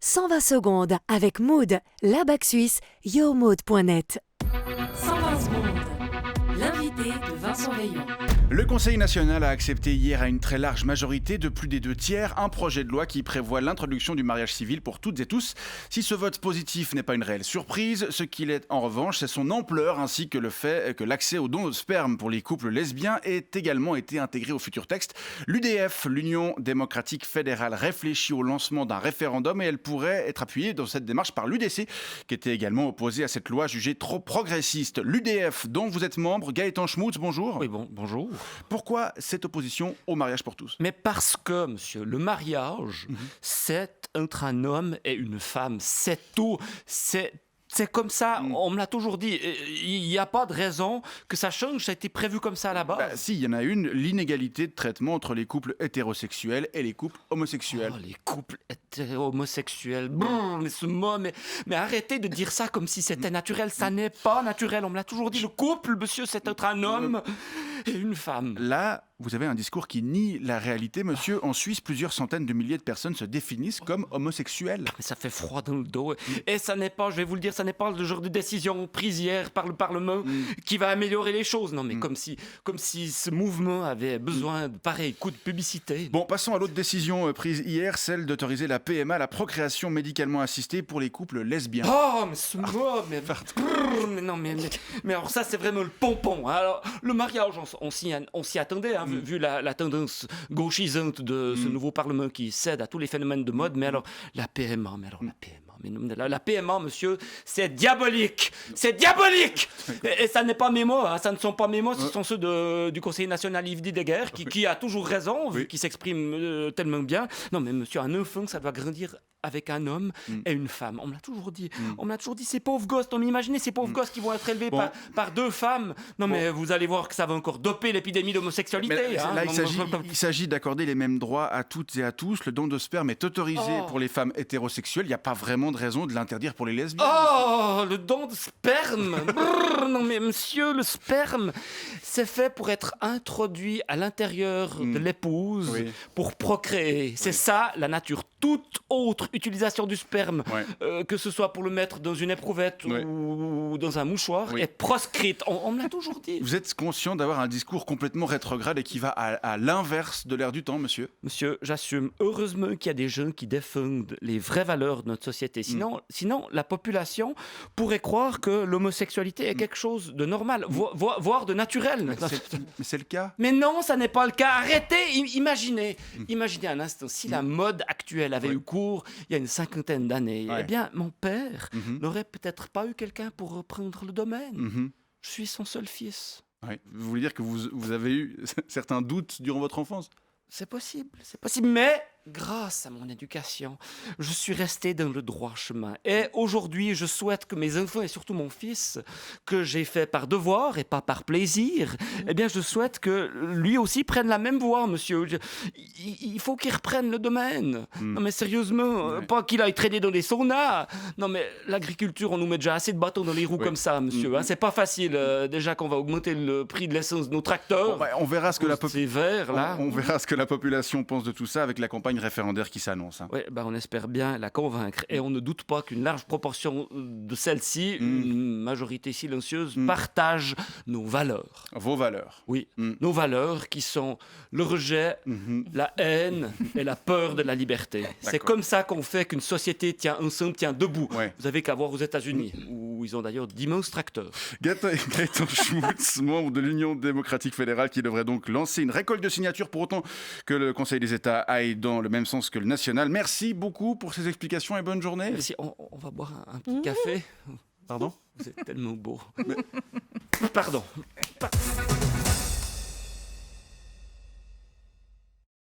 120 secondes avec Mood, la bac suisse, yourmood.net. 120 secondes. L'invité de Vincent Veillon. Le Conseil national a accepté hier à une très large majorité de plus des 2/3 un projet de loi qui prévoit l'introduction du mariage civil pour toutes et tous. Si ce vote positif n'est pas une réelle surprise, ce qu'il est en revanche, c'est son ampleur ainsi que le fait que l'accès au don de sperme pour les couples lesbiens ait également été intégré au futur texte. L'UDF, l'Union démocratique fédérale, réfléchit au lancement d'un référendum et elle pourrait être appuyée dans cette démarche par l'UDC, qui était également opposée à cette loi jugée trop progressiste. L'UDF, dont vous êtes membre, Gaëtan Schmutz, bonjour. Oui, bonjour. Pourquoi cette opposition au mariage pour tous ? Mais parce que, monsieur, le mariage, c'est entre un homme et une femme. C'est tout. C'est comme ça, on me l'a toujours dit. Il n'y a pas de raison que ça change, ça a été prévu comme ça à la base. Si, il y en a une, l'inégalité de traitement entre les couples hétérosexuels et les couples homosexuels. Oh, les couples homosexuels, mais ce mot, mais arrêtez de dire ça comme si c'était naturel. Ça n'est pas naturel, on me l'a toujours dit. Le couple, monsieur, c'est entre un homme et une femme. Là, vous avez un discours qui nie la réalité, monsieur. En Suisse, plusieurs centaines de milliers de personnes se définissent comme homosexuels. Mais ça fait froid dans le dos. Et ça n'est pas, je vais vous le dire, ça n'est pas le genre de décision prise hier par le Parlement qui va améliorer les choses. Non, mais comme si ce mouvement avait besoin de pareil coup de publicité. Bon, passons à l'autre décision prise hier, celle d'autoriser la PMA, la procréation médicalement assistée pour les couples lesbiens. Oh, mais ce mot, mais non, mais alors ça, c'est vraiment le pompon. Alors, le mariage, on s'y attendait, hein, vu la tendance gauchisante de ce nouveau Parlement qui cède à tous les phénomènes de mode. Mais alors, la PMA, la PMA, monsieur, c'est diabolique. C'est diabolique. Et ça n'est pas mes mots, hein, ça ne sont pas mes mots, ce sont ceux du Conseil national Yves Deguer qui a toujours raison, vu qu'il s'exprime tellement bien. Non, mais monsieur, un enfant, ça doit grandir avec un homme et une femme. On me l'a toujours dit. On me l'a toujours dit, ces pauvres gosses. Non, mais imaginez ces pauvres gosses qui vont être élevés par deux femmes. Non, mais vous allez voir que ça va encore doper l'épidémie d'homosexualité. Là, il s'agit d'accorder les mêmes droits à toutes et à tous. Le don de sperme est autorisé pour les femmes hétérosexuelles. Il n'y a pas vraiment de raison de l'interdire pour les lesbiennes. Oh, le don de sperme. Non, mais monsieur, le sperme, c'est fait pour être introduit à l'intérieur de l'épouse pour procréer. C'est ça, la nature. Toute autre utilisation du sperme, que ce soit pour le mettre dans une éprouvette ou dans un mouchoir, est proscrite. On me l'a toujours dit. Vous êtes conscient d'avoir un discours complètement rétrograde et qui va à l'inverse de l'air du temps, monsieur ? Monsieur, j'assume. Heureusement qu'il y a des gens qui défendent les vraies valeurs de notre société. Sinon la population pourrait croire que l'homosexualité est quelque chose de normal, voire de naturel. Mais c'est le cas. Mais non, ça n'est pas le cas. Arrêtez. Imaginez un instant, si la mode actuelle avait eu cours il y a une 50aine d'années, eh bien, mon père n'aurait peut-être pas eu quelqu'un pour reprendre le domaine. Je suis son seul fils. Vous voulez dire que vous avez eu certains doutes durant votre enfance ? C'est possible, mais grâce à mon éducation, je suis resté dans le droit chemin. Et aujourd'hui, je souhaite que mes enfants, et surtout mon fils, que j'ai fait par devoir et pas par plaisir, eh bien, je souhaite que lui aussi prenne la même voie, monsieur. Il faut qu'il reprenne le domaine. Non, mais sérieusement, pas qu'il aille traîner dans les saunas. Non, mais l'agriculture, on nous met déjà assez de bâtons dans les roues comme ça, monsieur. Hein, c'est pas facile, déjà qu'on va augmenter le prix de l'essence de nos tracteurs. On verra ce que on verra ce que la population pense de tout ça avec la campagne référendaire qui s'annonce. Oui, on espère bien la convaincre. Et on ne doute pas qu'une large proportion de celle-ci, une majorité silencieuse, partage nos valeurs. Vos valeurs. Oui, nos valeurs qui sont le rejet, la haine et la peur de la liberté. C'est comme ça qu'on fait qu'une société tient ensemble, tient debout. Vous avez qu'à voir aux États-Unis, où ils ont d'ailleurs d'immenses tracteurs. Gaëtan Schmutz, membre de l'Union démocratique fédérale, qui devrait donc lancer une récolte de signatures pour autant que le Conseil des États aille dans le même sens que le national. Merci beaucoup pour ces explications et bonne journée. Merci. On va boire un petit café. Pardon ? Vous êtes tellement beau. Pardon.